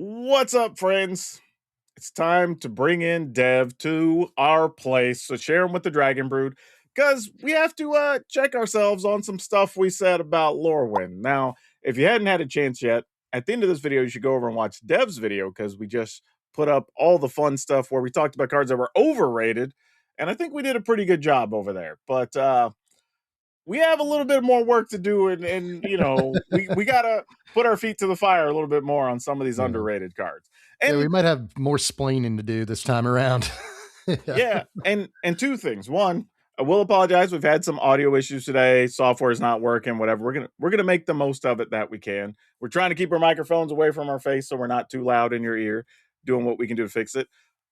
What's up, friends? It's time to bring in Dev to our place to share him with the Dragon Brood because we have to check ourselves on some stuff we said about Lorwyn. Now, if you hadn't had a chance yet, at the end of this video, you should go over and watch Dev's video because we just put up all the fun stuff where we talked about cards that were overrated, and I think we did a pretty good job over there. But we have a little bit more work to do, and you know, we gotta put our feet to the fire a little bit more on some of these underrated cards. Yeah, we And might have more splaining to do this time around. yeah, and two things. One, I will apologize. We've had some audio issues today. Software is not working. Whatever. We're gonna make the most of it that we can. We're trying to keep our microphones away from our face so we're not too loud in your ear. Doing what we can do to fix it.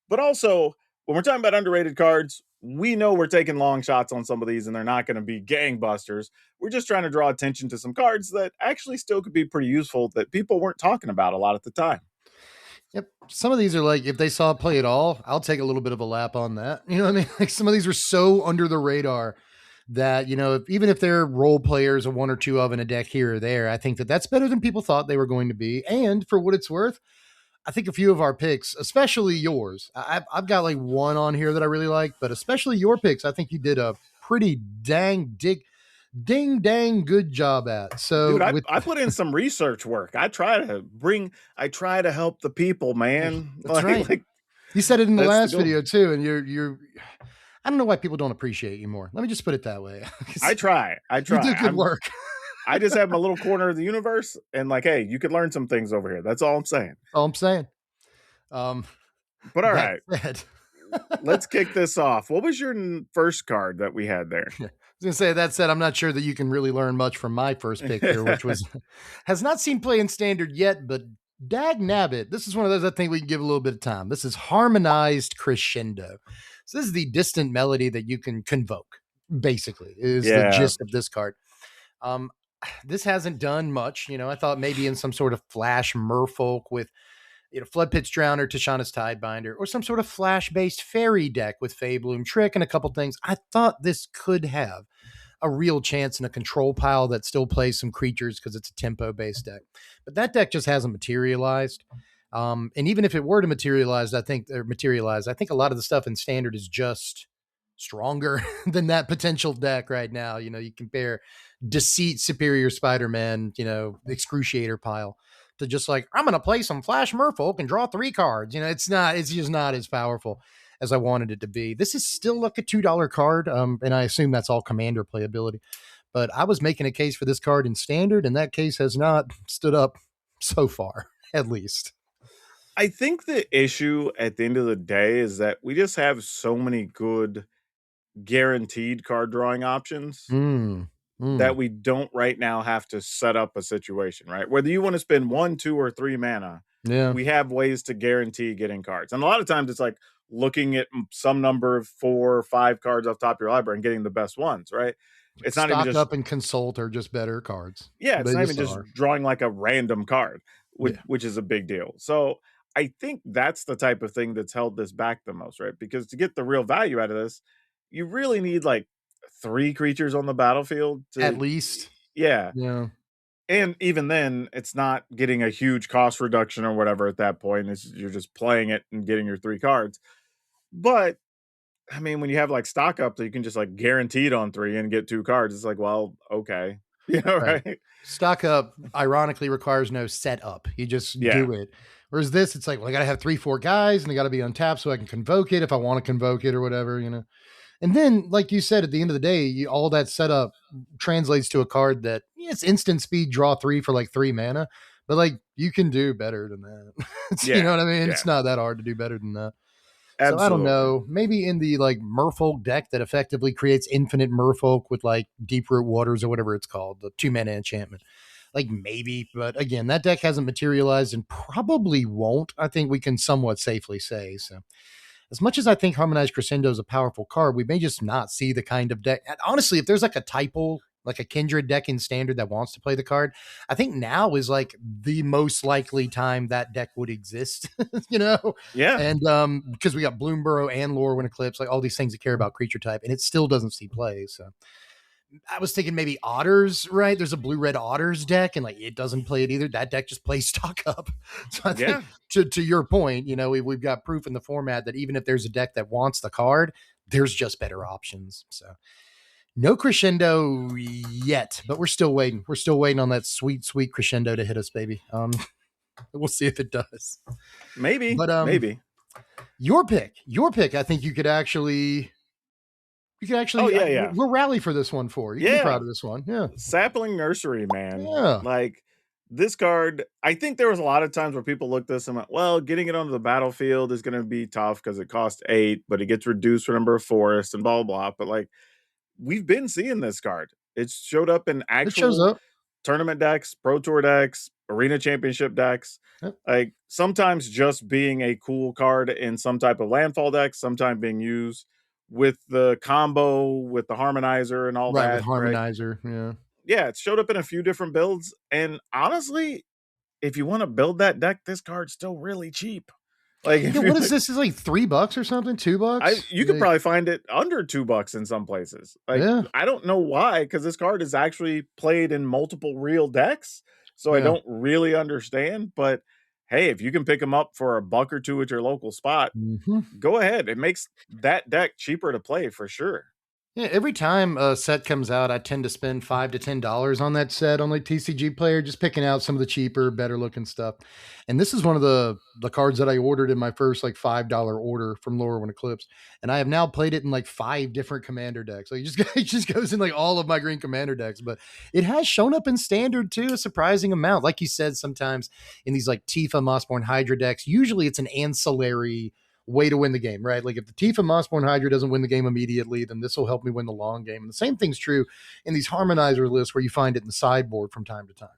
But also, when we're talking about underrated cards, we know we're taking long shots on some of these, and they're not going to be gangbusters. We're just trying to draw attention to some cards that actually still could be pretty useful that people weren't talking about a lot at the time. Yep. Some of these are like, if they saw play at all, I'll take a little bit of a lap on that. You know what I mean? Like some of these are so under the radar that, you know, even if they're role players or one or two of in a deck here or there, I think that that's better than people thought they were going to be. And for what it's worth, I think a few of our picks, especially yours, I've got like one on here that I really like, but especially your picks, I think you did a pretty ding dang good job at. So Dude, I put in some research work. I try to help the people, man. That's right. You said it in the last video too, and you're I don't know why people don't appreciate you more. Let me just put it that way. I try. You do good work. I just have my little corner of the universe, and like, hey, you could learn some things over here. That's all I'm saying. But all right, let's kick this off. What was your first card that we had there? I was gonna say, that said, I'm not sure that you can really learn much from my first pick here, which was has not seen play in standard yet, but dag nabbit. This is one of those I think we can give a little bit of time. This is Harmonized Crescendo. So this is the distant melody that you can convoke, basically, is the gist of this card. This hasn't done much. You know, I thought maybe in some sort of flash merfolk with, you know, Floodpit's Drowner, Tishana's Tidebinder, or some sort of flash-based fairy deck with Faebloom Trick and a couple things. I thought this could have a real chance in a control pile that still plays some creatures because it's a tempo-based deck. But that deck just hasn't materialized. And even if it were to materialize, I think a lot of the stuff in standard is just stronger than that potential deck right now. You know, you compare Deceit, Superior Spider-Man, you know, Excruciator pile to just like, I'm going to play some Flash Merfolk and draw 3 cards. You know, it's just not as powerful as I wanted it to be. This is still like a $2 card. And I assume that's all commander playability, but I was making a case for this card in standard, and that case has not stood up so far, at least. I think the issue at the end of the day is that we just have so many good guaranteed card drawing options that we don't right now have to set up a situation, right? Whether you want to spend 1, 2, or 3 mana, we have ways to guarantee getting cards. And a lot of times it's like looking at some number of 4 or 5 cards off top of your library and getting the best ones, right? It's not even just up and consult are just better cards. Yeah, it's not even just drawing like a random card, which is a big deal. So I think that's the type of thing that's held this back the most, right? Because to get the real value out of this, you really need like 3 creatures on the battlefield at least. Yeah. And even then, it's not getting a huge cost reduction or whatever at that point. You're just playing it and getting your 3 cards. But I mean, when you have like stock up that you can just like guaranteed on 3 and get 2 cards, it's like, well, okay. You know, right? Stock up ironically requires no setup. You just do it. Whereas this, it's like, well, I got to have 3, 4 guys and they got to be untapped so I can convoke it if I want to convoke it or whatever, you know. And then, like you said, at the end of the day, all that setup translates to a card that it's instant speed, draw 3 for like 3 mana, but like you can do better than that. You know what I mean? It's not that hard to do better than that. Absolutely. So I don't know, maybe in the like Merfolk deck that effectively creates infinite Merfolk with like Deep Root Waters or whatever it's called, the 2 mana enchantment. Like maybe, but again, that deck hasn't materialized and probably won't. I think we can somewhat safely say. So as much as I think Harmonized Crescendo is a powerful card, we may just not see the kind of deck. And honestly, if there's like a typo, like a Kindred deck in standard that wants to play the card, I think now is like the most likely time that deck would exist, you know? Yeah. And because we got Bloomburrow and Lorwyn Eclipsed, like all these things that care about creature type, and it still doesn't see play. So I was thinking maybe otters, right? There's a blue-red otters deck, and like it doesn't play it either. That deck just plays stock up. So I Yeah, think to your point, we've got proof in the format that even if there's a deck that wants the card, there's just better options. So no crescendo yet, but we're still waiting. We're still waiting on that sweet, sweet crescendo to hit us, baby. We'll see if it does. maybe, But maybe. your pick. I think you could Oh actually yeah, yeah, we'll rally for this one for. You can be yeah. proud of this one. Yeah. Sapling Nursery, man. Yeah. Like this card, I think there was a lot of times where people looked at this and went, well, getting it onto the battlefield is going to be tough because it costs 8, but it gets reduced for number of forests and blah, blah, blah. But like, we've been seeing this card. It's showed up in It shows actual up. tournament decks, Pro Tour decks, Arena Championship decks. Yep. Like sometimes just being a cool card in some type of landfall deck, sometimes being used with the combo with the harmonizer and all Right, with that, right? harmonizer. Yeah. Yeah, it showed up in a few different builds. And honestly, if you want to build that deck, this card's still really cheap. Like if Yeah, you what is this? Is like $3 or something? $2? you could probably find it under $2 in some places. Like Yeah. I don't know why, because this card is actually played in multiple real decks. So I Yeah. don't really understand. But hey, if you can pick them up for a buck or two at your local spot, Mhm. go ahead. It makes that deck cheaper to play for sure. Yeah, every time a set comes out, I tend to spend $5 to $10 on that set on like TCG Player, just picking out some of the cheaper, better looking stuff. And this is one of the cards that I ordered in my first like $5 order from Lorwyn Eclipsed, and I have now played it in like 5 different commander decks. Like it just goes in like all of my green commander decks, but it has shown up in standard too, a surprising amount. Like you said, sometimes in these like Tifa Mossborn Hydra decks, usually it's an ancillary way to win the game, right? Like if the Tifa Mossborn Hydra doesn't win the game immediately, then this will help me win the long game. And the same thing's true in these harmonizer lists where you find it in the sideboard from time to time.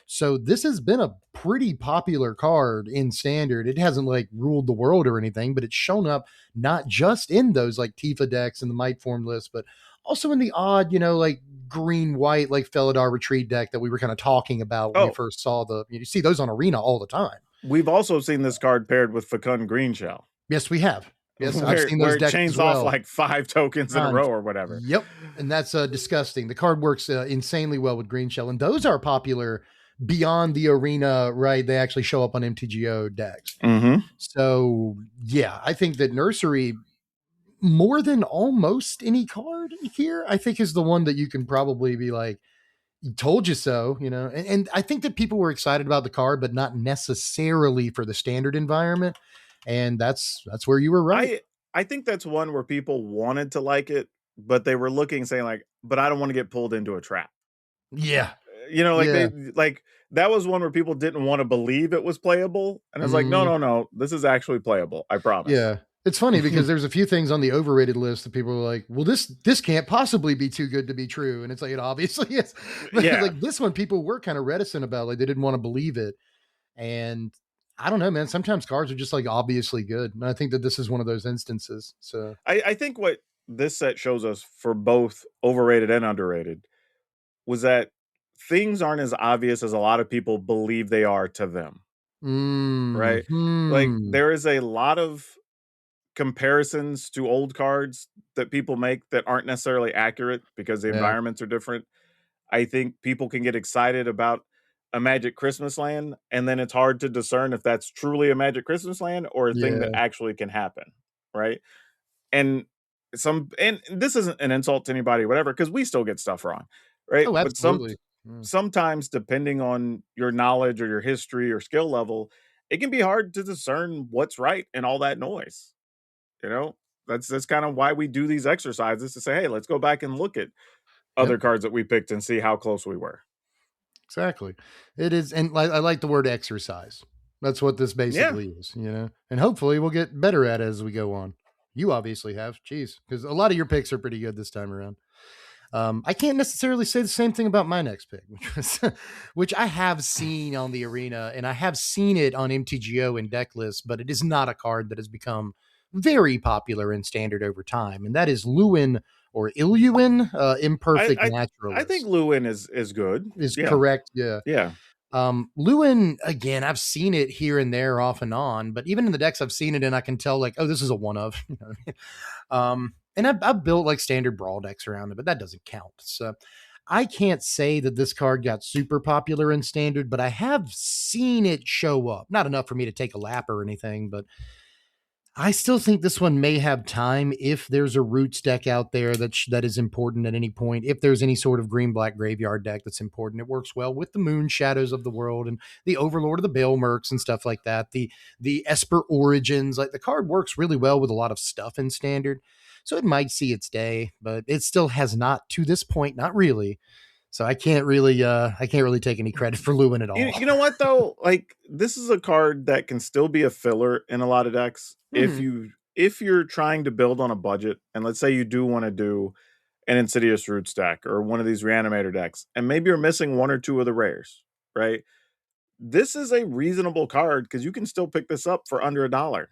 So this has been a pretty popular card in standard. It hasn't like ruled the world or anything, but it's shown up not just in those like Tifa decks and the Might Form list, but also in the odd, like green white, like Felidar Retreat deck that we were kind of talking about when we first saw you see those on Arena all the time. We've also seen this card paired with Fecund Green Shell. Yes, we have. Yes, I've seen those decks chains as well. off like 5 tokens in a row or whatever. Yep, and that's disgusting. The card works insanely well with Green Shell, and those are popular beyond the Arena, right? They actually show up on MTGO decks. Mm-hmm. So, yeah, I think that Nursery, more than almost any card here, I think is the one that you can probably be like, told you so, and I think that people were excited about the card, but not necessarily for the standard environment. And that's where you were right. I think that's one where people wanted to like it, but they were looking, saying like, but I don't want to get pulled into a trap. Yeah. They that was one where people didn't want to believe it was playable. And it's like, no, this is actually playable. I promise. Yeah. It's funny because there's a few things on the overrated list that people are like, well, this can't possibly be too good to be true. And it's like, it obviously is. But like this one, people were kind of reticent about, like they didn't want to believe it. And I don't know, man. Sometimes cards are just like obviously good. And I think that this is one of those instances. So I think what this set shows us for both overrated and underrated was that things aren't as obvious as a lot of people believe they are to them. Right? Like there is a lot of comparisons to old cards that people make that aren't necessarily accurate because the environments are different. I think people can get excited about a Magic Christmas Land, and then it's hard to discern if that's truly a Magic Christmas Land or a thing that actually can happen, right? And this isn't an insult to anybody, whatever, because we still get stuff wrong, right? Oh, absolutely. But sometimes, depending on your knowledge or your history or skill level, it can be hard to discern what's right in all that noise. That's kind of why we do these exercises to say, hey, let's go back and look at other cards that we picked and see how close we were. Exactly. It is. And I like the word exercise. That's what this basically is, and hopefully we'll get better at it as we go on. You obviously have. Jeez. Because a lot of your picks are pretty good this time around. I can't necessarily say the same thing about my next pick, which I have seen on the Arena, and I have seen it on MTGO and deck lists, but it is not a card that has become very popular in standard over time, and that is Lluwen or Lluwen, imperfect naturalist. I think Lluwen is good. Is correct. Yeah. Yeah. Lluwen, again, I've seen it here and there off and on, but even in the decks I've seen it and I can tell like, oh, this is a one of. and I've built like standard brawl decks around it, but that doesn't count. So I can't say that this card got super popular in standard, but I have seen it show up. Not enough for me to take a lap or anything, but I still think this one may have time if there's a roots deck out there that is important at any point. If there's any sort of green black graveyard deck that's important, it works well with the moon shadows of the world and the Overlord of the Bale Mercs and stuff like that. The Esper Origins, like the card works really well with a lot of stuff in standard. So it might see its day, but it still has not to this point, not really. So I can't really take any credit for Lluwen at all. You know what though? Like this is a card that can still be a filler in a lot of decks if you're trying to build on a budget, and let's say you do want to do an Insidious Roots deck or one of these Reanimator decks, and maybe you're missing one or two of the rares, right? This is a reasonable card because you can still pick this up for under $1.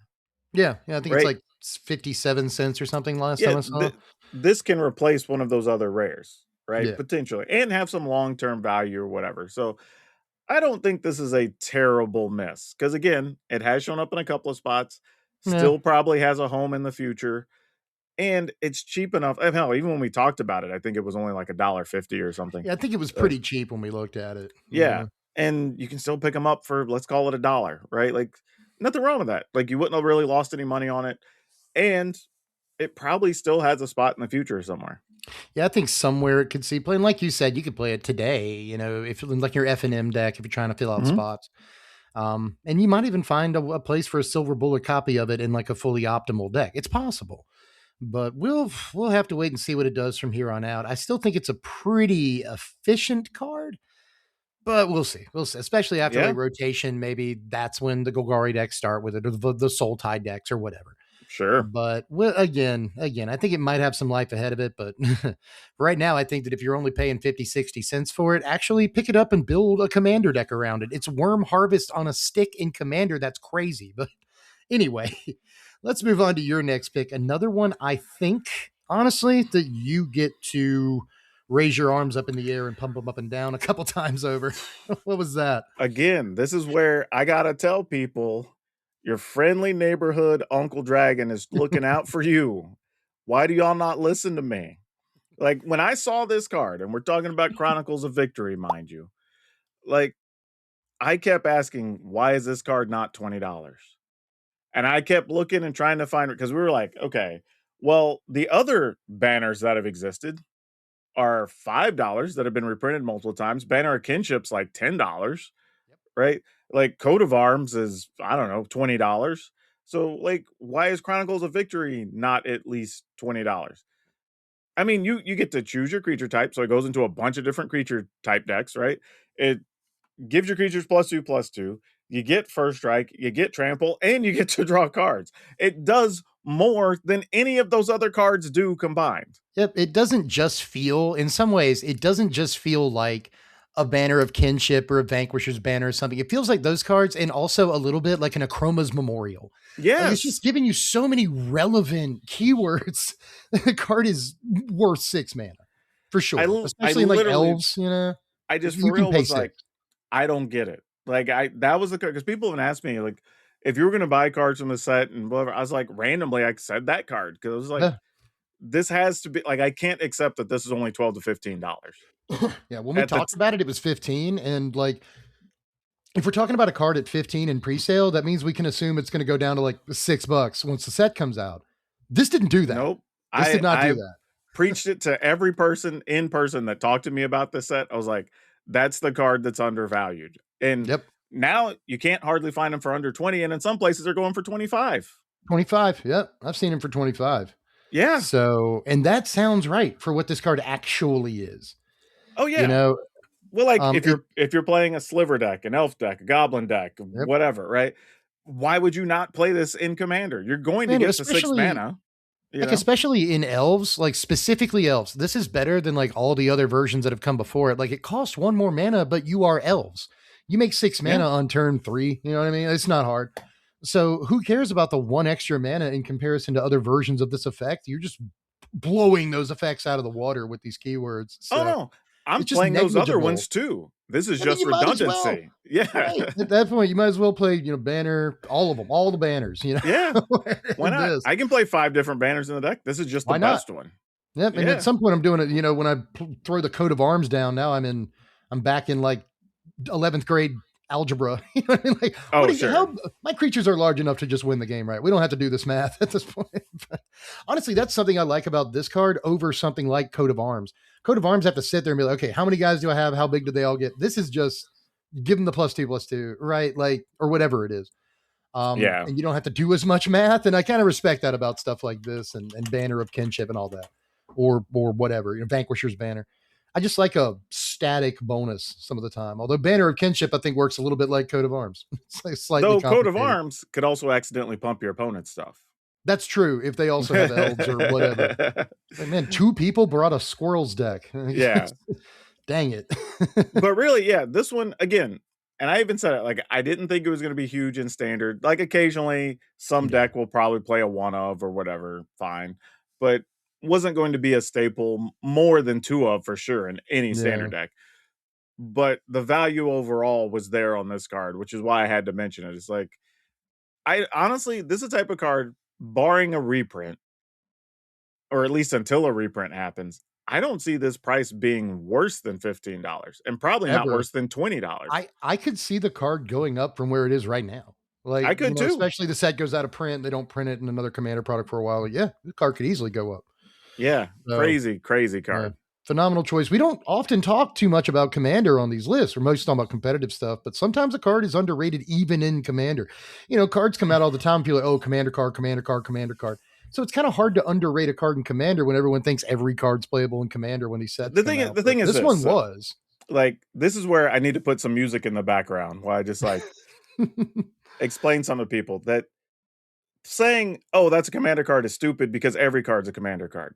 Yeah, I think it's Right? like 57 cents or something last Yeah, time I saw. this can replace one of those other rares, right? Yeah. Potentially, and have some long-term value or whatever. So I don't think this is a terrible miss because again, it has shown up in a couple of spots, Yeah. still probably has a home in the future, and it's cheap enough. And hell, even when we talked about it, I think it was only like $1.50 or something. Yeah, I think it was pretty cheap when we looked at it. Yeah, and you can still pick them up for, let's call it $1, right? Like nothing wrong with that. Like you wouldn't have really lost any money on it, and it probably still has a spot in the future somewhere. Yeah, I think somewhere it could see play. And like you said, you could play it today, if like your F&M deck, if you're trying to fill out Mhm. spots. And you might even find a place for a silver bullet copy of it in like a fully optimal deck. It's possible. But we'll have to wait and see what it does from here on out. I still think it's a pretty efficient card, but we'll see. We'll see. Especially after Yeah, like rotation, maybe that's when the Golgari decks start with it, or the Soul Tide decks or whatever. sure. But again, I think it might have some life ahead of it. But right now, I think that if you're only paying 50, 60 cents for it, actually pick it up and build a commander deck around it. It's Worm Harvest on a stick in Commander. That's crazy. But anyway, let's move on to your next pick. Another one I think, honestly, that you get to raise your arms up in the air and pump them up and down a couple times over. What was that? Again, this is where I gotta tell people your friendly neighborhood Uncle Dragon is looking out for you. Why do y'all not listen to me? Like when I saw this card, and we're talking about Chronicles of Victory, mind you, like I kept asking, why is this card not $20? And I kept looking and trying to find it because we were like, okay, well, the other banners that have existed are $5 that have been reprinted multiple times. Banner of Kinship's like $10, right? Like Coat of Arms is, I don't know, $20. So, like, why is Chronicles of Victory not at least $20? I mean, you get to choose your creature type, so it goes into a bunch of different creature type decks, right? It gives your creatures +2/+2. You get first strike, you get trample, and you get to draw cards. It does more than any of those other cards do combined. Yep, it doesn't just feel, in some ways, it doesn't just feel like a Banner of Kinship or a Vanquisher's Banner or something. It feels like those cards, and also a little bit like an Akroma's Memorial. Like it's just Yes. giving you so many relevant keywords. The card is worth 6 mana for sure, I especially in like literally elves. I just for You can real pay was 6. like, I don't get it. Like that was the card because people have asked me like if you were gonna buy cards from the set and whatever. I was like randomly I said that card because I was like, Yeah. this has to be like I can't accept that this is only $12 to $15 Yeah, when we at the talked about it, it was 15, and like if we're talking about a card at 15 in pre-sale, that means we can assume it's going to go down to like $6 once the set comes out. This didn't do that. nope. This did not do I that. preached it to every person in person that talked to me about this set. I was like, that's the card that's undervalued. And Yep. now you can't hardly find them for under 20, and in some places they're going for 25. 25. Yep. I've seen him for 25. Yeah. So, and that sounds right for what this card actually is. Oh You yeah. know, Well, like it, if you're playing a sliver deck, an elf deck, a goblin deck, yep. whatever, right? Why would you not play this in Commander? You're going to Man, get to 6 especially mana. like especially in elves, like specifically elves. This is better than like all the other versions that have come before it. Like it costs 1 more mana, but you are elves. You make 6 mana Yeah. on turn 3. You know what I mean? It's not hard. So who cares about the 1 extra mana in comparison to other versions of this effect? You're just blowing those effects out of the water with these keywords. Oh So no, I'm it's just playing those other negligible. ones too. This is I mean, just you might as well. redundancy. Yeah. Right. At that point, you might as well play, banner, all of them, all the banners, Yeah. Why in not? this. I can play 5 different banners in the deck. This is just the Why not? best one. Yep. And at Yeah. some point I'm doing it, when I throw the coat of arms down, now I'm back in like 11th grade algebra. You know what I mean? Like, Oh, sure. my creatures are large enough to just win the game, right? We don't have to do this math at this point. But honestly, that's something I like about this card over something like Coat of Arms. Coat of Arms have to sit there and be like, okay, how many guys do I have? How big do they all get? This is just give them the +2/+2, right? Like, or whatever it is. Yeah. And you don't have to do as much math. And I kind of respect that about stuff like this and Banner of Kinship and all that, or whatever, Vanquisher's Banner. I just like a static bonus some of the time. Although Banner of Kinship, I think, works a little bit like Coat of Arms. It's like slightly Though Coat of complicated. Arms could also accidentally pump your opponent's stuff. That's true. If they also have elves or whatever. Like, man, 2 people brought a squirrels deck. Yeah. Dang it. But really, yeah, this one, again, and I even said it, like, I didn't think it was going to be huge in standard. Like, occasionally, some Yeah. deck will probably play a 1 of or whatever, fine. But wasn't going to be a staple more than 2 of for sure in any standard deck. But the value overall was there on this card, which is why I had to mention it. It's like, I honestly, this is a type of card, barring a reprint, or at least until a reprint happens, I don't see this price being worse than $15 and probably not Ever. worse than $20. I could see the card going up from where it is right now. Like, I could too. especially the set goes out of print. They don't print it in another Commander product for a while. Yeah, the card could easily go up. Yeah, So, crazy card. Phenomenal choice. We don't often talk too much about Commander on these lists. We're mostly talking about competitive stuff, but sometimes a card is underrated even in Commander. Cards come out all the time. People are like, oh, Commander card, Commander card, Commander card. So it's kind of hard to underrate a card in Commander when everyone thinks every card's playable in Commander when these sets The come out. thing is this one was. Like, this is where I need to put some music in the background while I just like explain some to people that saying, oh, that's a Commander card is stupid because every card's a Commander card.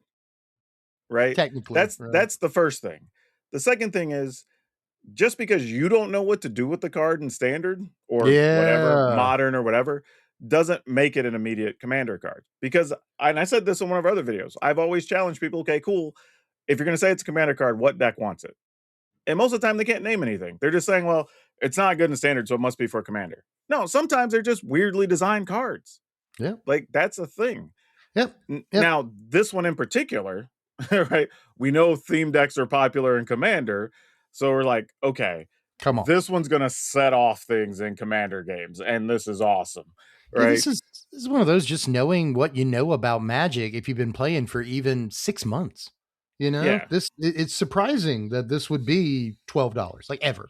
Right? Technically. That's the first thing. The second thing is, just because you don't know what to do with the card in standard or whatever, modern or whatever, doesn't make it an immediate Commander card. Because, and I said this in one of our other videos, I've always challenged people, okay, cool. If you're going to say it's a Commander card, what deck wants it? And most of the time they can't name anything. They're just saying, well, it's not good in standard, so it must be for Commander. No, sometimes they're just weirdly designed cards. Yeah. Like, that's a thing. Yep. Now, this one in particular, right? We know theme decks are popular in Commander, so we're like, okay, come on, this one's gonna set off things in Commander games, and this is awesome, right? Yeah, this is one of those, just knowing what you know about Magic if you've been playing for even 6 months. Yeah. It's surprising that this would be $12, like, ever.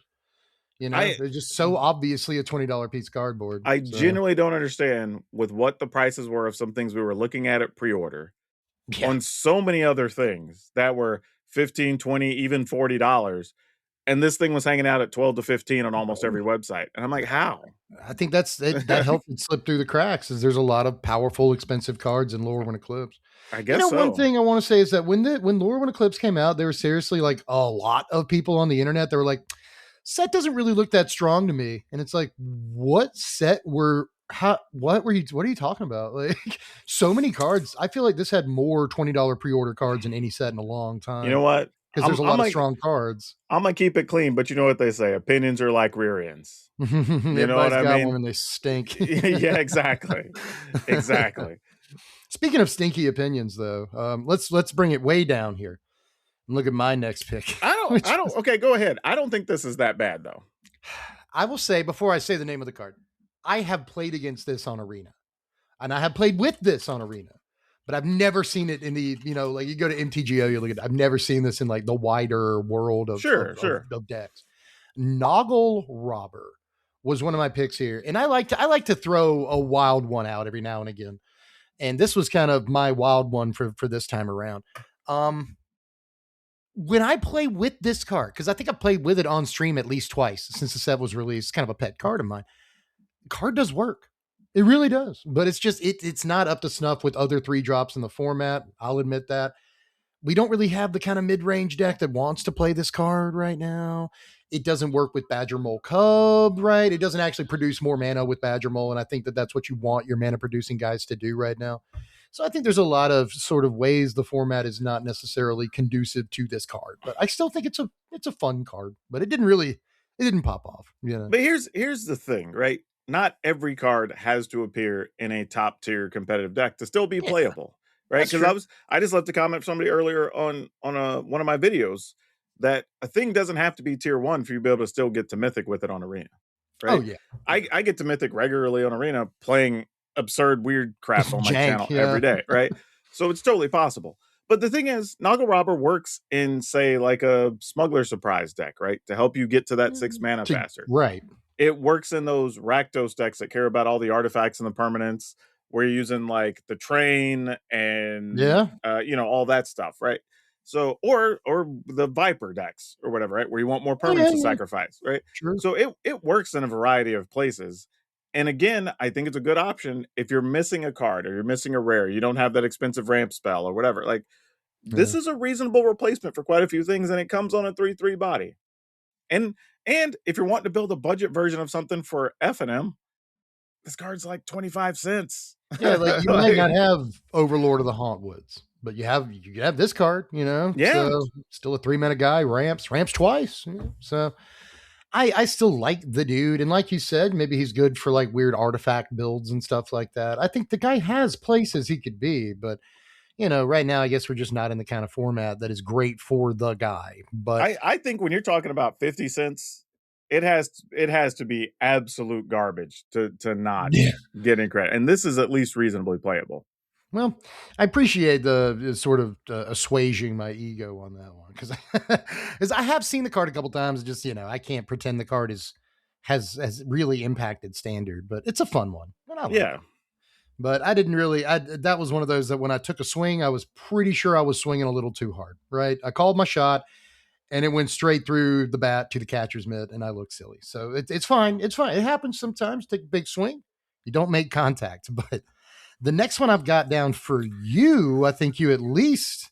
They're just so obviously a $20 piece cardboard. I genuinely don't understand with what the prices were of some things we were looking at pre-order. On so many other things that were $15, $20, even $40. And this thing was hanging out at 12 to 15 on almost every website. And I'm like, how? I think that helped it slip through the cracks, is there's a lot of powerful, expensive cards in Lorwyn Eclipsed. I guess so. One thing I want to say is that when Lorwyn Eclipsed came out, there were seriously like a lot of people on the internet that were like, set doesn't really look that strong to me. And it's like, what set what are you talking about? Like, so many cards. I feel like this had more $20 pre-order cards than any set in a long time. You know what? Because there's a lot of strong cards. I'm gonna keep it clean, but you know what they say: opinions are like rear ends. You know what I mean? One and they stink. Yeah, exactly. Speaking of stinky opinions, though, let's bring it way down here and look at my next pick. Okay, go ahead. I don't think this is that bad, though. I will say, before I say the name of the card, I have played against this on Arena, and I have played with this on Arena, but I've never seen it in the, like, you go to MTGO, you look at, I've never seen this in like the wider world of decks. Noggle Robber was one of my picks here, and I like to throw a wild one out every now and again, and this was kind of my wild one for this time around. When I play with this card, because I think I played with it on stream at least twice since the set was released, kind of a pet card of mine. Card does work. It really does. But it's just, it's not up to snuff with other 3-drops in the format. I'll admit that. We don't really have the kind of mid-range deck that wants to play this card right now. It doesn't work with Badger Mole Cub, right? It doesn't actually produce more mana with Badger Mole, and I think that that's what you want your mana-producing guys to do right now. So I think there's a lot of sort of ways the format is not necessarily conducive to this card, but I still think it's a fun card. But it didn't really it didn't pop off. But here's the thing, right? Not every card has to appear in a top tier competitive deck to still be Yeah, playable, right? that's Because true. I just left a comment from somebody earlier on one of my videos that a thing doesn't have to be tier one for you to be able to still get to mythic with it on arena, Oh right? yeah, I get to mythic regularly on arena playing absurd weird crap on my jank. channel Yeah, every day, right? So it's totally possible. But the thing is, Noggle Robber works in, say, like a Smuggler Surprise deck, right? To help you get to that 6 mana faster. right. It works in those Rakdos decks that care about all the artifacts and the permanents, where you're using like the train and Yeah. all that stuff, right? So or the Viper decks or whatever, right? Where you want more Oh yeah, permanents to yeah. sacrifice, right? True. So it works in a variety of places. And again, I think it's a good option if you're missing a card or you're missing a rare, you don't have that expensive ramp spell or whatever. Like this Yeah. is a reasonable replacement for quite a few things, and it comes on a 3/3 body. And and if you're wanting to build a budget version of something for F&M, this card's like 25 cents. Yeah, like you might not have Overlord of the Hauntwoods, but you have this card, Yeah. So still a 3 mana guy, ramps twice. So I still like the dude, and like you said, maybe he's good for like weird artifact builds and stuff like that. I think the guy has places he could be, but right now I guess we're just not in the kind of format that is great for the guy. But I think when you're talking about 50 cents, it has to be absolute garbage to not yeah. get in credit. And this is at least reasonably playable. Well, I appreciate the sort of assuaging my ego on that one because I have seen the card a couple times. Just I can't pretend the card has really impacted standard, but it's a fun one and I like Yeah. it. But I didn't really. That was one of those that when I took a swing, I was pretty sure I was swinging a little too hard. Right, I called my shot and it went straight through the bat to the catcher's mitt, and I looked silly. So it's fine. It's fine. It happens sometimes. Take a big swing, you don't make contact, but the next one I've got down for you, I think you at least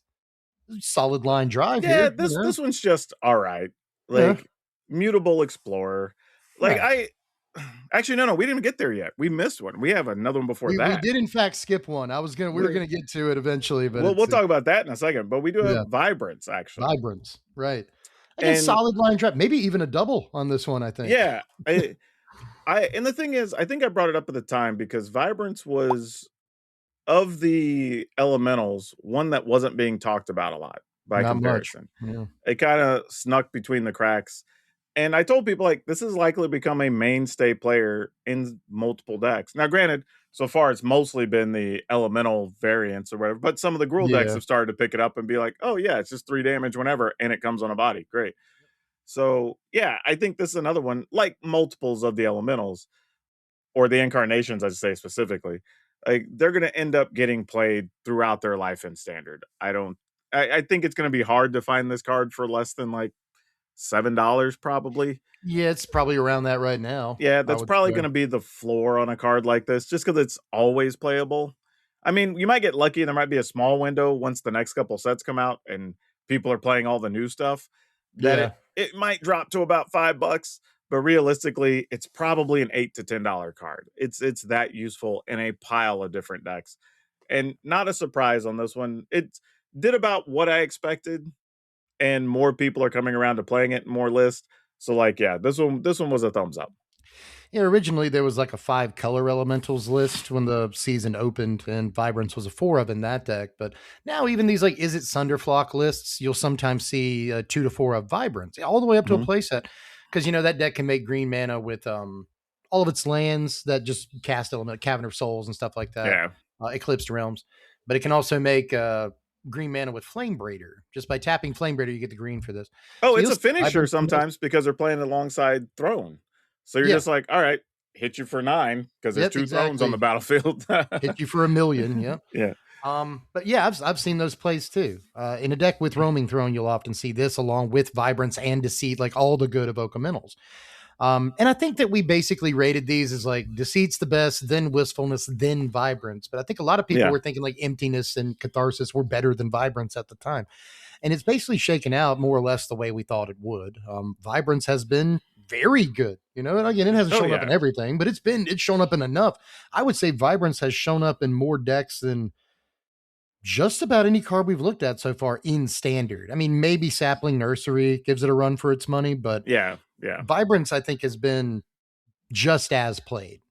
solid line drive Yeah, here. this one's just all right. Yeah, Like Mutable Explorer. Like right. I actually no, we didn't get there yet. We missed one. We have another one before We that. did in fact skip one. We were gonna get to it eventually, but We'll it's talk about that in a second, but we do have yeah, Vibrance actually. Vibrance, right? Again, And solid line drive, maybe even a double on this one. I think. yeah, I and the thing is, I think I brought it up at the time because Vibrance was of the elementals, one that wasn't being talked about a lot by Not much. comparison. Yeah. It kind of snuck between the cracks. And I told people like this is likely to become a mainstay player in multiple decks. Now, granted, so far it's mostly been the elemental variants or whatever, but some of the Gruul decks Yeah. have started to pick it up and be like, oh yeah, it's just 3 damage whenever, and it comes on a body. Great. So yeah, I think this is another one, like multiples of the elementals or the incarnations, I say specifically. Like they're gonna end up getting played throughout their life in standard. I think it's gonna be hard to find this card for less than like $7 probably. Yeah, it's probably around that right now. Yeah, I that's would probably say. going to be the floor on a card like this, just because it's always playable. I mean, you might get lucky, and there might be a small window once the next couple sets come out, and people are playing all the new stuff. That Yeah. it might drop to about $5, but realistically, it's probably an $8 to $10 card. It's that useful in a pile of different decks, and not a surprise on this one. It did about what I expected, and more people are coming around to playing it in more lists. So, like, yeah, this one was a thumbs up. Yeah, originally there was like a 5 color elementals list when the season opened, and Vibrance was a 4 of in that deck. But now even these like Is It Sunderflock lists, you'll sometimes see 2 to 4 of Vibrance, all the way up to a Mhm. playset. Because that deck can make green mana with all of its lands that just cast element, Cavern of Souls and stuff like that, Yeah. Eclipsed Realms. But it can also make green mana with Flame Braider. Just by tapping Flame Braider, you get the green for this. Oh, So it's you'll a see finisher Vibrance. sometimes because they're playing alongside Throne. So you're Yeah. just like, all right, hit you for 9 because there's Yep. 2 thrones on the Exactly. battlefield. Hit you for 1 million. Yep. Yeah. But yeah, I've seen those plays too. In a deck with Roaming Throne, you'll often see this along with Vibrance and Deceit, like all the good evocamentals. And I think that we basically rated these as like Deceit's the best, then Wistfulness, then Vibrance. But I think a lot of people Yeah. were thinking like Emptiness and Catharsis were better than Vibrance at the time. And it's basically shaken out more or less the way we thought it would. Vibrance has been very good, and again, it hasn't Oh, shown up in yeah. everything, but it's shown up in enough. I would say Vibrance has shown up in more decks than just about any card we've looked at so far in standard. I mean, maybe Sapling Nursery gives it a run for its money, but Yeah. Yeah. Vibrance, I think, has been just as played.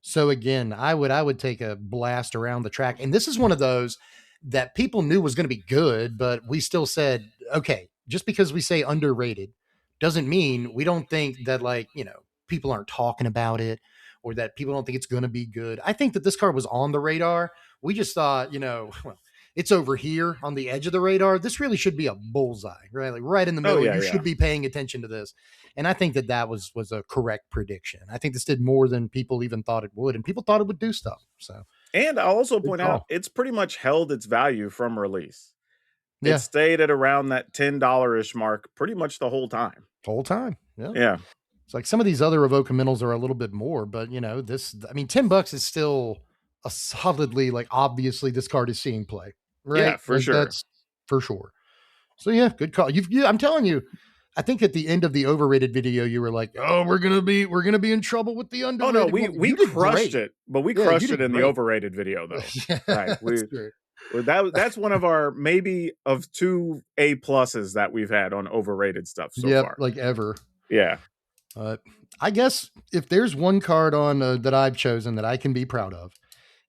So again, I would take a blast around the track. And this is one of those that people knew was going to be good, but we still said, okay, just because we say underrated doesn't mean we don't think that, like, people aren't talking about it or that people don't think it's going to be good. I think that this card was on the radar. We just thought, well, it's over here on the edge of the radar. This really should be a bullseye, right? Like right in the Oh middle. yeah, You yeah. should be paying attention to this. And I think that that was a correct prediction. I think this did more than people even thought it would, and people thought it would do stuff. So And I'll also good point out call. it's pretty much held its value from release. It Yeah, stayed at around that $10 ish mark pretty much the whole time. whole time. Yeah. Yeah. It's like some of these other Evocamentals are a little bit more, but this, I mean, $10 is still a solidly, like, obviously this card is seeing play, Yeah, right? for Like sure. that's for sure. So yeah, good call. I'm telling you, I think at the end of the overrated video, you were like, "Oh, we're gonna be in trouble with the Oh no, underrated we one." we You did crushed great. it, but we Yeah, you crushed it did in the great. overrated video though. Yeah, Right. that's true. That's one of our maybe of two A pluses that we've had on overrated stuff so Yep, far. like ever. Yeah. Uh, I guess if there's one card on that I've chosen that I can be proud of,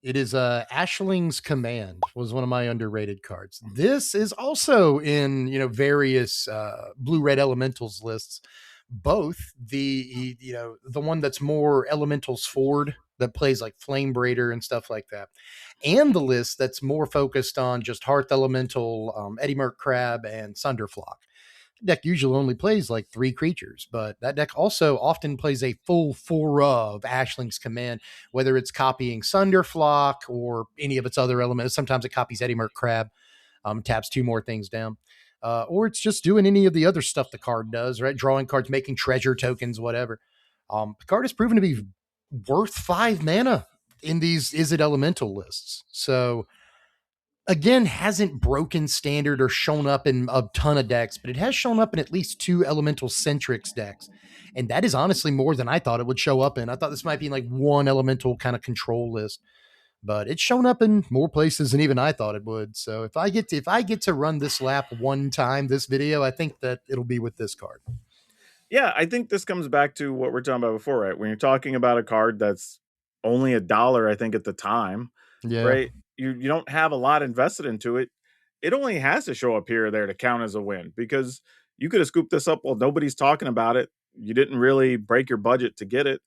it is Ashling's Command was one of my underrated cards. This is also in various blue red elementals lists. Both the one that's more elementals forward that plays like Flame Braider and stuff like that, and the list that's more focused on just Hearth Elemental, Eddie Merc Crab, and Sunderflock. Deck usually only plays like 3 creatures, but that deck also often plays a full 4 of Ashling's Command, whether it's copying Sunderflock or any of its other elements. Sometimes it copies Eddie Merc Crab, taps 2 more things down. Or it's just doing any of the other stuff the card does, right? Drawing cards, making treasure tokens, whatever. The card has proven to be worth 5 mana in these Is It Elemental lists. So again, hasn't broken standard or shown up in a ton of decks, but it has shown up in at least 2 elemental centrics decks. And that is honestly more than I thought it would show up in. I thought this might be like one elemental kind of control list, but it's shown up in more places than even I thought it would. So if I get to run this lap one time this video, I think that it'll be with this card. Yeah, I think this comes back to what we're talking about before, right? When you're talking about a card that's only $1, I think at the time, Yeah. right? You don't have a lot invested into it. It only has to show up here or there to count as a win because you could have scooped this up while nobody's talking about it. You didn't really break your budget to get it.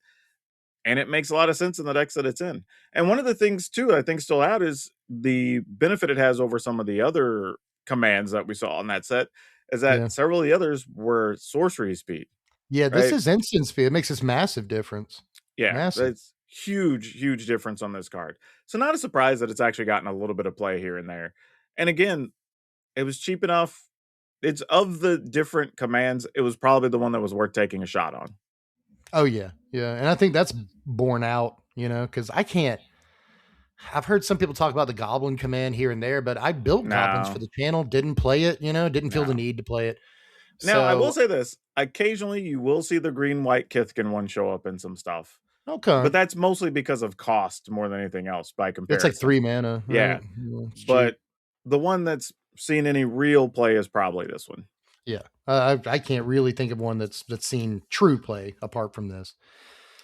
And it makes a lot of sense in the decks that it's in. And one of the things too, I think still out is the benefit it has over some of the other commands that we saw on that set is Yeah. that several of the others were sorcery speed, Yeah. This right? is instant speed. It makes this massive difference. Yeah, Massive. that's huge difference on this card. So not a surprise that it's actually gotten a little bit of play here and there. And again, it was cheap enough. It's of the different commands, it was probably the one that was worth taking a shot on. Oh yeah, yeah, and I think that's borne out, because I've heard some people talk about the Goblin command here and there, but I built goblins for No, the channel, didn't play it, didn't feel the no. need to play it. Now I will So say this: occasionally you will see the green white Kithkin one show up in some stuff, okay, but that's mostly because of cost more than anything else by it's like comparison. 3 mana, Yeah, right? Yeah, it's cheap. but the one that's seen any real play is probably this one. Yeah, I can't really think of one that's seen true play apart from this.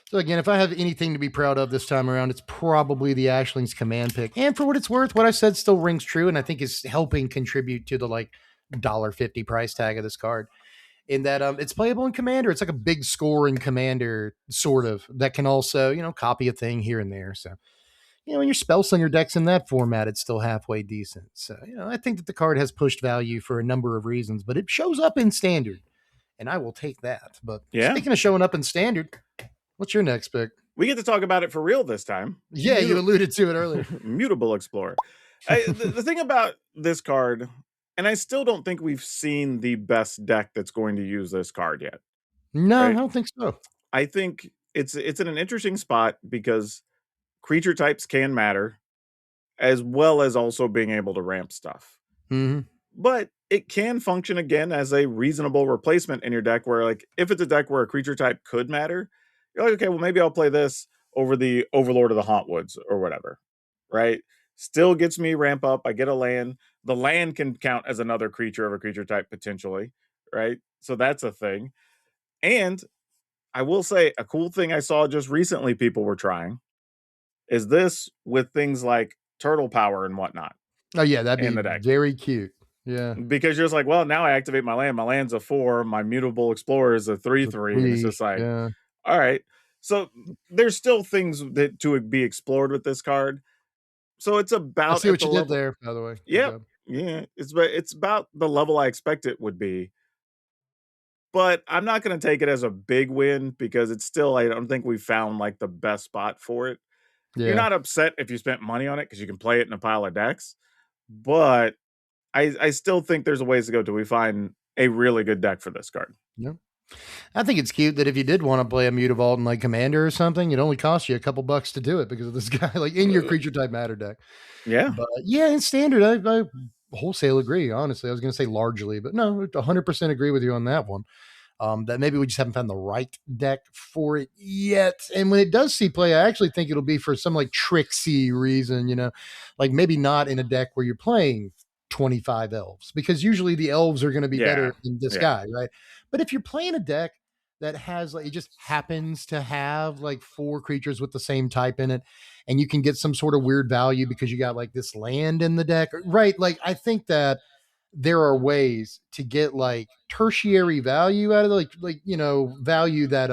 So again, if I have anything to be proud of this time around, it's probably the Ashling's command pick. And for what it's worth, what I said still rings true, and I think is helping contribute to the like $1.50 price tag of this card. In that it's playable in Commander. It's like a big score in Commander, sort of, that can also, copy a thing here and there. So, when your spell slinger deck's in that format, it's still halfway decent. So, I think that the card has pushed value for a number of reasons, but it shows up in Standard, and I will take that. But Yeah, speaking of showing up in Standard, what's your next pick? we get to talk about it for real this time. Yeah, you alluded to it earlier. Mutable Explorer. The thing about this card, and I still don't think we've seen the best deck that's going to use this card yet. No, I Right? don't think so. I think it's in an interesting spot because creature types can matter, as well as also being able to ramp stuff. Mm-hmm. But it can function again as a reasonable replacement in your deck where, like, if it's a deck where a creature type could matter, you're like, okay, well, maybe I'll play this over the Overlord of the Hauntwoods or whatever. Right? Still gets me ramp up. I get a land. The land can count as another creature of a creature type potentially. Right? So that's a thing. And I will say a cool thing I saw just recently people were trying is this with things like turtle power and whatnot Oh yeah, that'd in be the deck. very cute. Yeah. Because you're just like, well, now I activate my land. My land's a 4. My Mutable Explorer is a 3/3. And it's Three. just like, Yeah. all right. So there's still things that to be explored with this card. So it's I about see at what the you did level. there, by the way. Good Yep. job. Yeah. It's about the level I expect it would be. But I'm not going to take it as a big win because it's still, I don't think we found like the best spot for it. You're Yeah. not upset if you spent money on it because you can play it in a pile of decks. But I still think there's a ways to go till we find a really good deck for this card. Yeah. I think it's cute that if you did want to play a Mutavault in like Commander or something, it only costs you a couple bucks to do it because of this guy, like in your creature type matter deck. Yeah. But yeah, in standard, I wholesale agree. Honestly, I was going to say largely, but no, 100% agree with you on that one. That maybe we just haven't found the right deck for it yet. And when it does see play, I actually think it'll be for some like tricksy reason, like maybe not in a deck where you're playing 25 elves, because usually the elves are going to be Yeah. better than this Yeah. guy, right? But if you're playing a deck that has like, it just happens to have like 4 creatures with the same type in it, and you can get some sort of weird value because you got like this land in the deck, right? Like, I think that there are ways to get like tertiary value out of it, like value that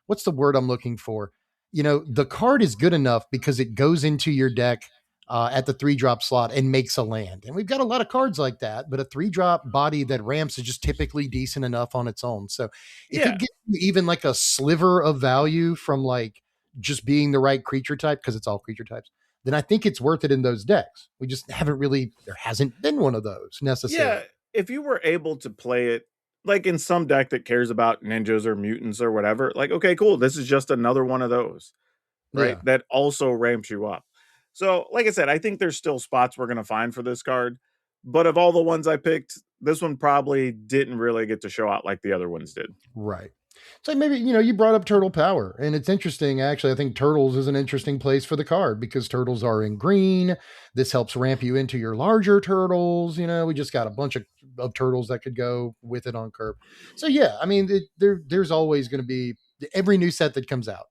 what's the word I'm looking for? The card is good enough because it goes into your deck at the 3-drop slot and makes a land. And we've got a lot of cards like that, but a 3-drop body that ramps is just typically decent enough on its own. So if it Yeah. gives you even like a sliver of value from like just being the right creature type, because it's all creature types, then I think it's worth it in those decks. We just haven't really, there hasn't been one of those necessarily. Yeah. If you were able to play it like in some deck that cares about ninjas or mutants or whatever, like, okay, cool. This is just another one of those, right? Yeah. That also ramps you up. So, like I said, I think there's still spots we're going to find for this card. But of all the ones I picked, this one probably didn't really get to show out like the other ones did. Right. So maybe, you brought up turtle power, and it's interesting. Actually, I think turtles is an interesting place for the card because turtles are in green. This helps ramp you into your larger turtles. We just got a bunch of turtles that could go with it on curve. So yeah, I mean, there's always going to be every new set that comes out.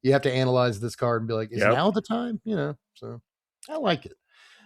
You have to analyze this card and be like, is Yep. now the time? So I like it.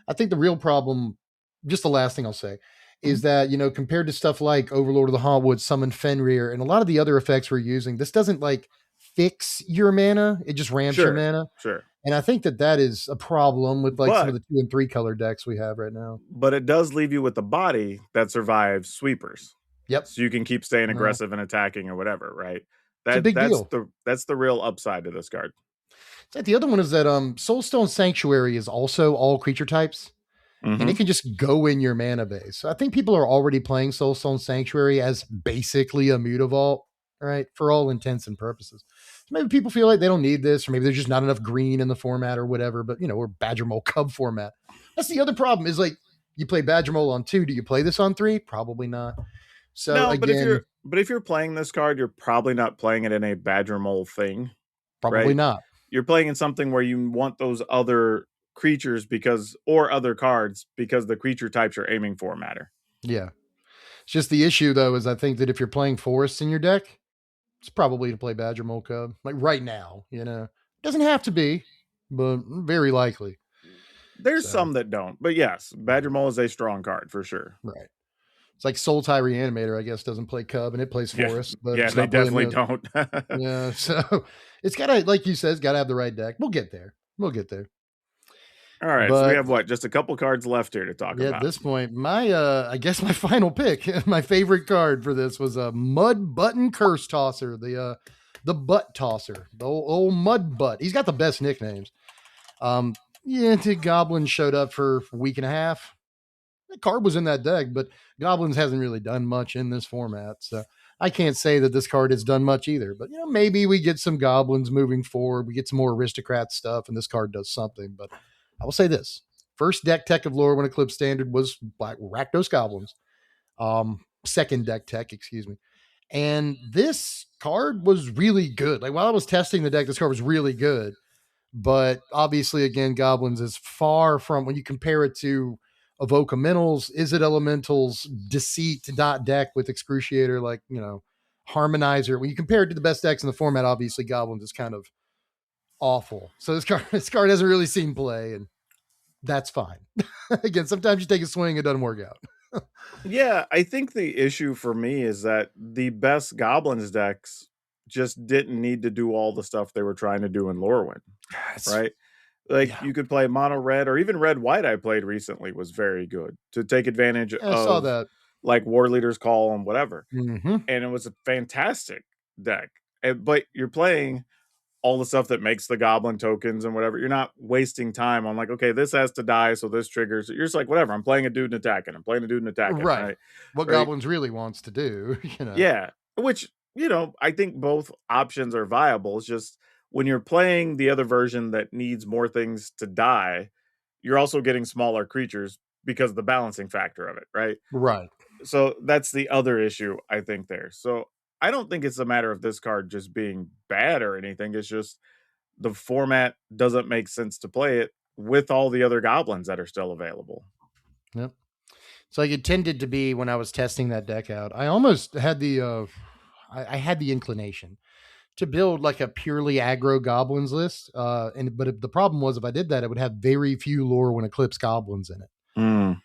I think the real problem, just the last thing I'll say, is that, compared to stuff like Overlord of the Hauntwood, Summon Fenrir, and a lot of the other effects we're using, this doesn't like fix your mana. It just ramps your Sure. mana. Sure. And I think that is a problem with like some of But the 2 and 3 color decks we have right now. it does leave you with the body that survives sweepers. Yep. So you can keep staying Well, aggressive and attacking or whatever, right? it's a big deal. That's the real upside to this card. So the other one is that Soulstone Sanctuary is also all creature types. And it can just go in your mana base. So I think people are already playing Soulstone Sanctuary as basically a Mutavault, right? For all intents and purposes. So maybe people feel like they don't need this, or maybe there's just not enough green in the format or whatever. But we're Badger Mole Cub format. That's the other problem. Is like you play Badger Mole on 2. Do you play this on 3? Probably not. So No, again, but if you're playing this card, you're probably not playing it in a Badger Mole thing, probably right? not. You're playing in something where you want those other creatures or other cards because the creature types you're aiming for matter. Yeah. It's just the issue though, is I think that if you're playing forests in your deck, it's probably to play Badger Mole Cub. Like right now, doesn't have to be, but very likely. There's So, some that don't, but yes, Badger Mole is a strong card for sure. right. It's like Soul Tie Reanimator, I guess, doesn't play Cub and it plays Forest, but Yeah, it's they not playing definitely this. don't. Yeah, so it's gotta, like you said, it's gotta have the right deck. We'll get there. All right, so we But have what? Just a couple cards left here to talk yeah, at about. this point, my I guess my final pick, my favorite card for this was a Mudbutton Cursetosser, the butt tosser, the old mud butt. He's got the best nicknames. Yeah, Goblins showed up for a week and a half. The card was in that deck, but Goblins hasn't really done much in this format. So I can't say that this card has done much either. But maybe we get some Goblins moving forward. We get some more aristocrat stuff, and this card does something. But I will say this: first deck tech of Lorwyn Eclipsed Standard was Black Rakdos Goblins. Second deck tech, excuse me. And this card was really good. Like while I was testing the deck, this card was really good. But obviously, again, Goblins is far from, when you compare it to Evoke Elementals, Is It Elementals, Deceit dot deck with Excruciator, like, Harmonizer. When you compare it to the best decks in the format, obviously Goblins is kind of awful. So this card hasn't really seen play, and that's fine. Again, sometimes you take a swing, it doesn't work out. Yeah, I think the issue for me is that the best Goblins decks just didn't need to do all the stuff they were trying to do in Lorwyn, It's, right? Like yeah, you could play mono red or even red white. I played recently was very good to take advantage I saw of that. like War Leader's Call and whatever. Mm-hmm. And it was a fantastic deck. But you're playing all the stuff that makes the goblin tokens and whatever. You're not wasting time on like, okay, this has to die, so this triggers. You're just like, whatever. I'm playing a dude and attacking. I'm playing a dude and attacking. Right. Right. What Right. Goblins really wants to do, Yeah. Which, I think both options are viable. It's just when you're playing the other version that needs more things to die, you're also getting smaller creatures because of the balancing factor of it, right? Right. So that's the other issue I think there. So I don't think it's a matter of this card just being bad or anything. It's just the format doesn't make sense to play it with all the other goblins that are still available. Yep. So like it tended to be when I was testing that deck out. I almost had I had the inclination to build like a purely aggro goblins list. But the problem was if I did that, it would have very few Lorwyn Eclipsed goblins in it. Mm,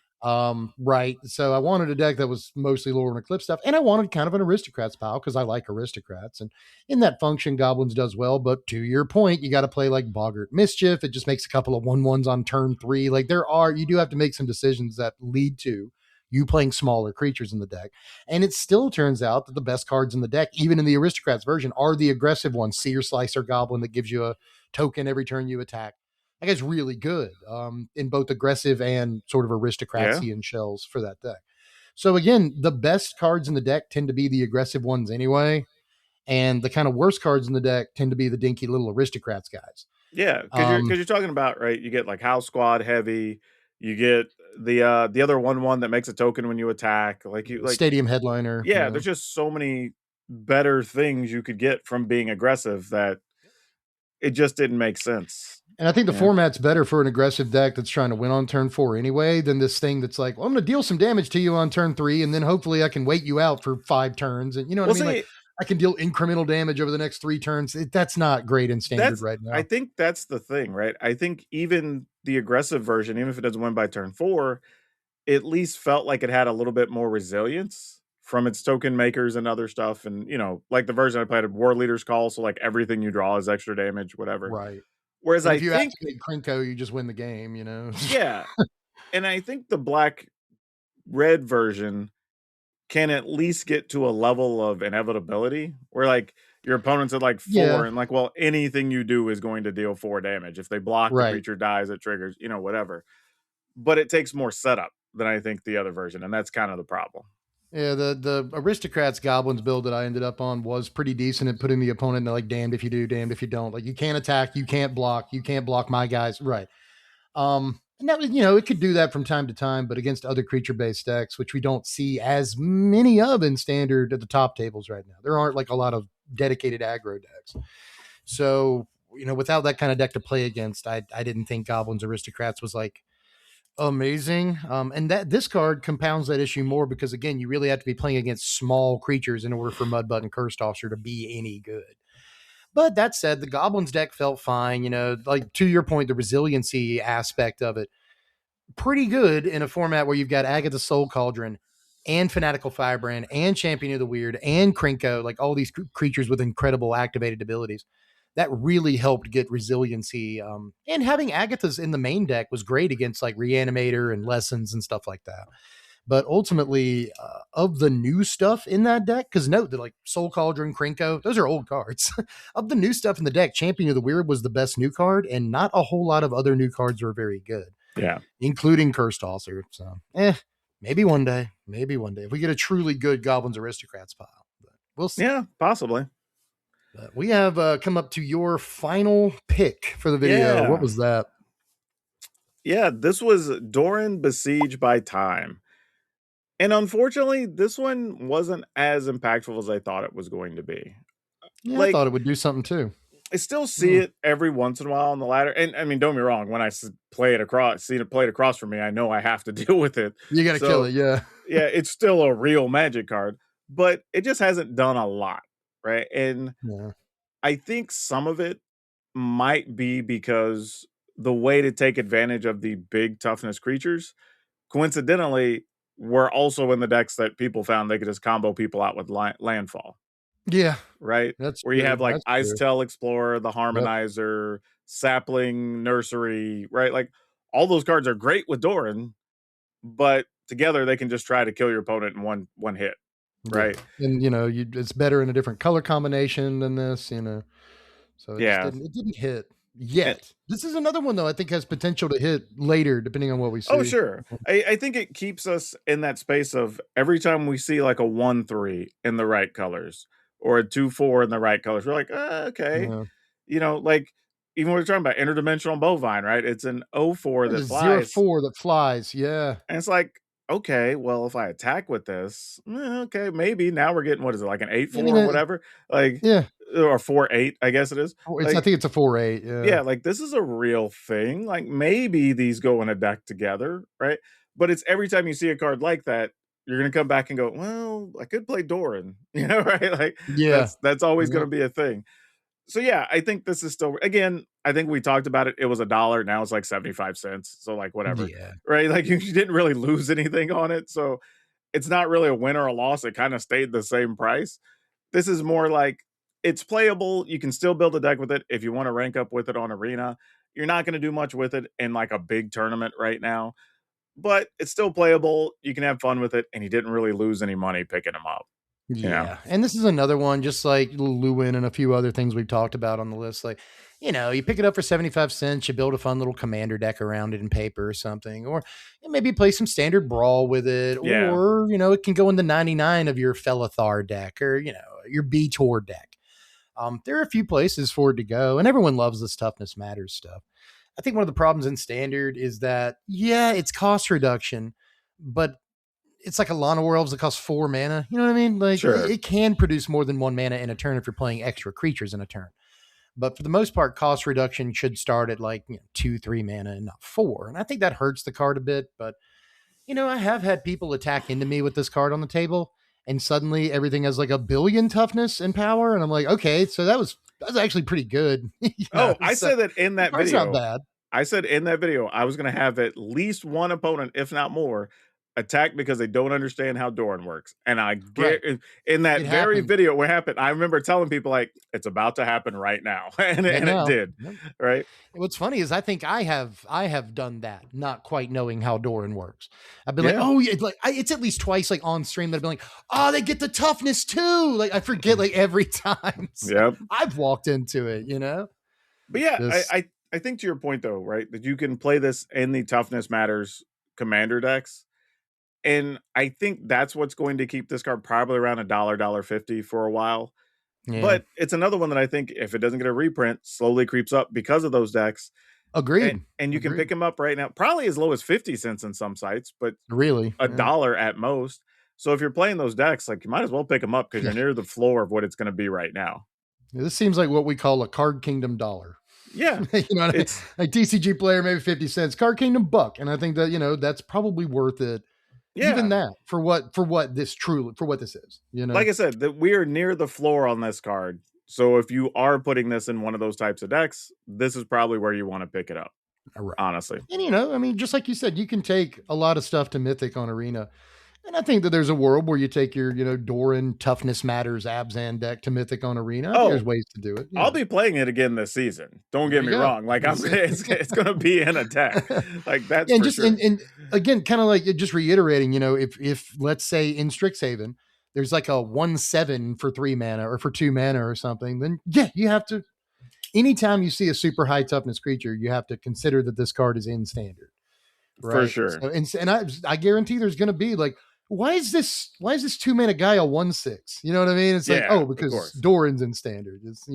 Right. So I wanted a deck that was mostly Lorwyn Eclipse stuff, and I wanted kind of an aristocrats pile because I like aristocrats, and in that function, goblins does well. But to your point, you got to play like Boggart Mischief. It just makes a couple of 1/1s on turn 3. Like you do have to make some decisions that lead to you playing smaller creatures in the deck. And it still turns out that the best cards in the deck, even in the aristocrats version, are the aggressive ones. Seer Slicer Goblin that gives you a token every turn you attack. That guy's really good in both aggressive and sort of yeah. aristocracy and shells for that deck. So again, the best cards in the deck tend to be the aggressive ones anyway, and the kind of worst cards in the deck tend to be the dinky little aristocrats guys. Yeah. Cause you're, Um, cause you're talking about, right. You get like house squad heavy. You get the other 1/1 that makes a token when you attack. Stadium headliner, Yeah, there's just so many better things you could get from being aggressive that it just didn't make sense. And I think the Yeah. format's better for an aggressive deck that's trying to win on turn 4 anyway than this thing that's like, well, I'm going to deal some damage to you on turn 3, and then hopefully I can wait you out for 5 turns. And you know what Well, I mean? Like see, I can deal incremental damage over the next 3 turns. That's not great in standard that's right I now. think that's the thing, right? I think even the aggressive version, even if it doesn't win by turn 4, at least felt like it had a little bit more resilience from its token makers and other stuff. And, like the version I played of War Leader's Call, so like everything you draw is extra damage, whatever. Right. Whereas And I if you think, activate Crinko, you just win the game. yeah, and I think the black red version can at least get to a level of inevitability where like your opponent's at like 4 Yeah. and like, well, anything you do is going to deal 4 damage. If they block, the Right. creature dies, it triggers, whatever. But it takes more setup than I think the other version, and that's kind of the problem. Yeah, the aristocrats goblins build that I ended up on was pretty decent at putting the opponent in like damned if you do, damned if you don't. Like you can't attack, you can't block my guys. Right. And that was, it could do that from time to time, but against other creature based decks, which we don't see as many of in standard at the top tables right now. There aren't like a lot of dedicated aggro decks. So, without that kind of deck to play against, I didn't think Goblins Aristocrats was like amazing. And that this card compounds that issue more because again, you really have to be playing against small creatures in order for Mudbutton Cursetosser to be any good. But that said, the Goblins deck felt fine. Like to your point, the resiliency aspect of it, pretty good in a format where you've got Agatha Soul Cauldron and Fanatical Firebrand and Champion of the Weird and Krinko, like all these creatures with incredible activated abilities. That really helped get resiliency. And having Agatha's in the main deck was great against like Reanimator and Lessons and stuff like that. But ultimately, of the new stuff in that deck, because note that like Soul Cauldron, Krinko, those are old cards. Of the new stuff in the deck, Champion of the Weird was the best new card, and not a whole lot of other new cards were very good, Yeah. including Cursetosser. So, maybe one day. Maybe one day. If we get a truly good Goblins Aristocrats pile. But we'll see. Yeah, possibly. But we have come up to your final pick for the video. What Yeah. was that? Yeah, this was Doran Besieged by Time. And unfortunately, this one wasn't as impactful as I thought it was going to be. Yeah, I Like, thought it would do something too. I still see it every once in a while on the ladder. And I mean, don't get me wrong, when I see it played across from me, I know I have to deal with it. You got to kill So, it. Yeah. yeah, it's still a real magic card. but it just hasn't done a lot, right? And Yeah. I think some of it might be because the way to take advantage of the big toughness creatures, coincidentally, were also in the decks that people found they could just combo people out with landfall, Yeah. right? That's Where you true. have like That's Ice true. Tail Explorer, the Yep. Harmonizer, Sapling, Nursery, right? Like all those cards are great with Doran, but together they can just try to kill your opponent in one hit, Yeah. right? And it's better in a different color combination than this. So Yeah. it didn't hit And, yet. This is another one though I think has potential to hit later depending on what we oh, see. sure. I think it keeps us in that space of every time we see like a 1/3 in the right colors or a 2/4 in the right colors, we're like, okay. Yeah. Like even when we're talking about interdimensional bovine, right? It's an 0/4 There's that a zero flies. four that flies. Yeah. And it's like, okay, well, if I attack with this, okay, maybe now we're getting what is it, like an eight I mean, four or whatever? Like, yeah. or 4/8, I guess it is. I Like, think it's a 4/8. Yeah. yeah, like this is a real thing. Like maybe these go in a deck together, right? But it's every time you see a card like that, you're gonna come back and go, well, I could play Doran, right? Like Yeah. that's always Yeah. gonna be a thing. So yeah, I think this is still again, I think we talked about it. It was $1, now it's like 75 cents. So like whatever. Yeah. Right? Like you didn't really lose anything on it. So it's not really a win or a loss. It kind of stayed the same price. This is more like it's playable. You can still build a deck with it if you want to rank up with it on Arena. You're not going to do much with it in like a big tournament right now, but it's still playable. You can have fun with it, and you didn't really lose any money picking them up. You know? Yeah. And this is another one, just like Lluwen and a few other things we've talked about on the list. Like, you pick it up for 75 cents, you build a fun little commander deck around it in paper or something, or maybe play some standard brawl with it, Yeah, or, it can go in the 99 of your Felithar deck or, your B Tor deck. There are a few places for it to go, and everyone loves this toughness matters stuff. I think one of the problems in standard is that, yeah, it's cost reduction, but it's like a Lana Werewolves that costs 4 mana. You know what I mean? Like sure. it can produce more than 1 mana in a turn if you're playing extra creatures in a turn. But for the most part, cost reduction should start at like 2, 3 mana and not 4. And I think that hurts the card a bit. But I have had people attack into me with this card on the table, and suddenly everything has like a billion toughness and power, and I'm like, okay, so that's actually pretty good. Oh, I So said that in the that card's not video. bad. I said in that video I was going to have at least one opponent, if not more, attack because they don't understand how Doran works. And I Right. get in that It very happened video what happened. I remember telling people like it's about to happen right now, and right it now. did, right? What's funny is I think I have done that, not quite knowing how Doran works. I've been like, Yeah. oh, yeah, it's at least twice like on stream that I've been like, oh, they get the toughness too. Like I forget like every time. So Yep. I've walked into it. But yeah, Just I think to your point though, right, that you can play this in the toughness matters commander decks. And I think that's what's going to keep this card probably around dollar 50 for a while. yeah, But it's another one that I think if it doesn't get a reprint, slowly creeps up because of those decks. And, agreed, and you can agreed. pick them up right now, probably as low as 50 cents in some sites, but Really, a yeah. dollar at most. So if you're playing those decks, like you might as well pick them up because you're near the floor of what it's going to be right now. This seems like what we call a card kingdom dollar. Yeah. You know what I mean? It's Like TCG player, maybe 50 cents, card kingdom buck. And I think that, that's probably worth it. Even yeah. that for what this is. Like I said, that we are near the floor on this card. So if you are putting this in one of those types of decks, this is probably where you want to pick it up. Right. Honestly. And I mean, just like you said, you can take a lot of stuff to Mythic on Arena. And I think that there's a world where you take your, Doran Toughness Matters Abzan deck to Mythic on Arena. I think there's Oh, ways to do it. I'll be playing it again this season. Don't There get you me go. wrong. Like it's going to be in a deck. Like that's And for just sure. and again, kind of like just reiterating, if let's say in Strixhaven, there's like a 1/7 for 3 mana or for 2 mana or something, then yeah, you have to anytime you see a super high toughness creature, you have to consider that this card is in standard. For Right. sure. So and I guarantee there's gonna be like, why is this 2 mana guy a 1/6? You know what I mean? It's like, Yeah, oh, of because course. Doran's in standard. It's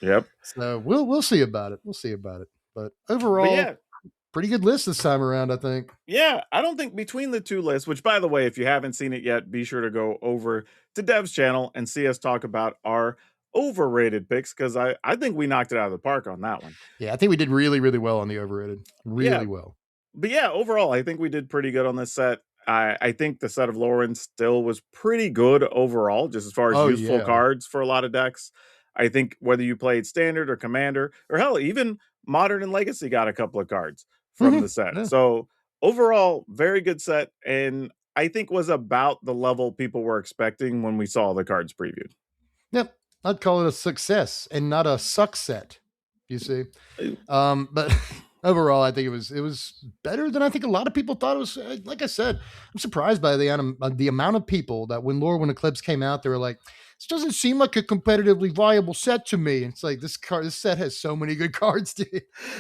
Yep. so we'll see about it. We'll see about it. But But yeah, overall, pretty good list this time around, I think. yeah, I don't think between the two lists, which by the way, if you haven't seen it yet, be sure to go over to Dev's channel and see us talk about our overrated picks because I think we knocked it out of the park on that one. Yeah, I think we did really, really well on the overrated. Yeah, Really well. but yeah, overall, I think we did pretty good on this set. I think the set of Lorwyn still was pretty good overall, just as far as Oh useful yeah. cards for a lot of decks. I think whether you played standard or commander, or hell, even modern and legacy got a couple of cards from the set. Yeah. So overall, very good set, and I think was about the level people were expecting when we saw the cards previewed. Yep. I'd call it a success and not a suck set. You see. Uh, But overall, I think it was better than I think a lot of people thought it was. Like I said, I'm surprised by the amount of people that when Lorwyn Eclipsed came out, they were like, "This doesn't seem like a competitively viable set to me." And it's like this set has so many good cards, dude.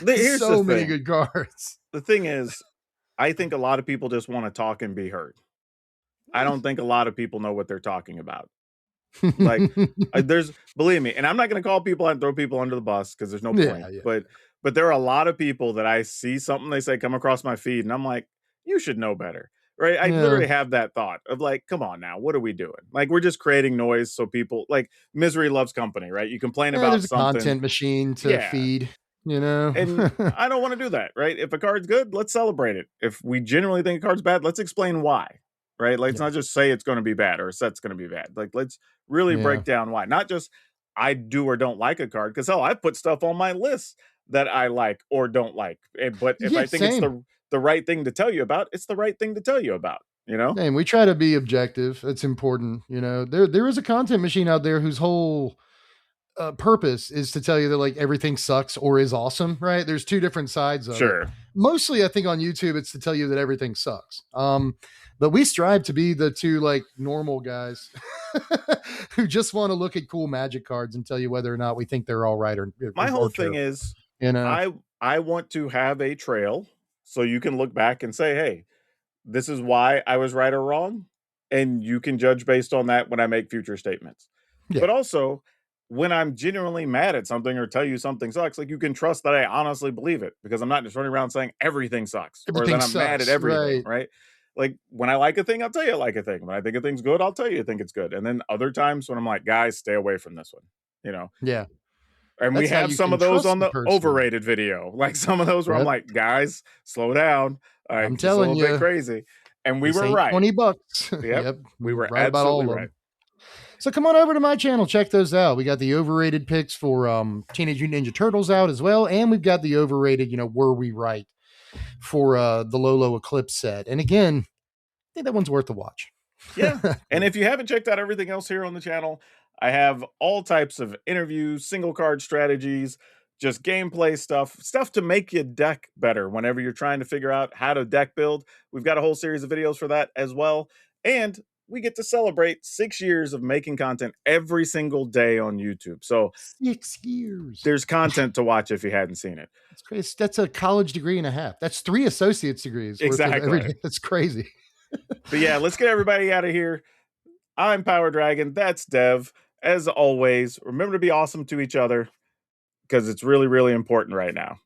Here's the So many thing. good cards. The thing is, I think a lot of people just want to talk and be heard. I don't think a lot of people know what they're talking about. Like, there's believe me, and I'm not going to call people out and throw people under the bus because there's no Yeah, point. yeah, But there are a lot of people that I see something they say come across my feed, and I'm like, you should know better, right? I yeah. literally have that thought of like, come on now, what are we doing? Like, we're just creating noise so people like misery loves company, right? You complain Yeah, about there's a something, content machine to yeah, feed, you know? and I don't want to do that, right? If a card's good, let's celebrate it. If we genuinely think a card's bad, let's explain why, right? Let's Yeah, not just say it's going to be bad or a set's going to be bad. Like, let's really yeah. break down why. Not just I do or don't like a card, because hell, I put stuff on my list that I like or don't like. But if Yeah, I think it's same. the right thing to tell you about, it's the right thing to tell you about. You know? And we try to be objective. It's important, you know. There is a content machine out there whose whole purpose is to tell you that like everything sucks or is awesome, right? There's two different sides of it. Sure. Mostly, I think on YouTube, it's to tell you that everything sucks. But we strive to be the two like normal guys who just want to look at cool magic cards and tell you whether or not we think they're all right My whole or thing terrible. is You know? I I want to have a trail so you can look back and say, hey, this is why I was right or wrong. And you can judge based on that when I make future statements. Yeah, But also, when I'm genuinely mad at something or tell you something sucks, like you can trust that I honestly believe it because I'm not just running around saying everything sucks or everything that I'm mad at sucks, everything, right? right? Like when I like a thing, I'll tell you I like a thing. When I think a thing's good, I'll tell you I think it's good. And then other times when I'm like, guys, stay away from this one, you know? Yeah, And we that's how have you some can of those trust on the the person. overrated video, like some of those where I'm Yep, like, guys, slow down. I'm Like, just a telling little bit you, crazy. And we this were ain't right. $20. Yep. Yep, We were right about absolutely all of right. them. So come on over to my channel, check those out. We got the overrated picks for Teenage Mutant Ninja Turtles out as well, and we've got the overrated, were we right for the Lolo Eclipse set. And again, I think that one's worth a watch. Yeah. And if you haven't checked out everything else here on the channel, I have all types of interviews, single card strategies, just gameplay stuff to make your deck better whenever you're trying to figure out how to deck build. We've got a whole series of videos for that as well. And we get to celebrate 6 years of making content every single day on YouTube. So 6 years. there's content to watch if you hadn't seen it. That's crazy. That's a college degree and a half. That's 3 associate's degrees worth of every Exactly. day. That's crazy. But yeah, let's get everybody out of here. I'm PowrDragn. That's Dev. As always, remember to be awesome to each other because it's really, really important right now.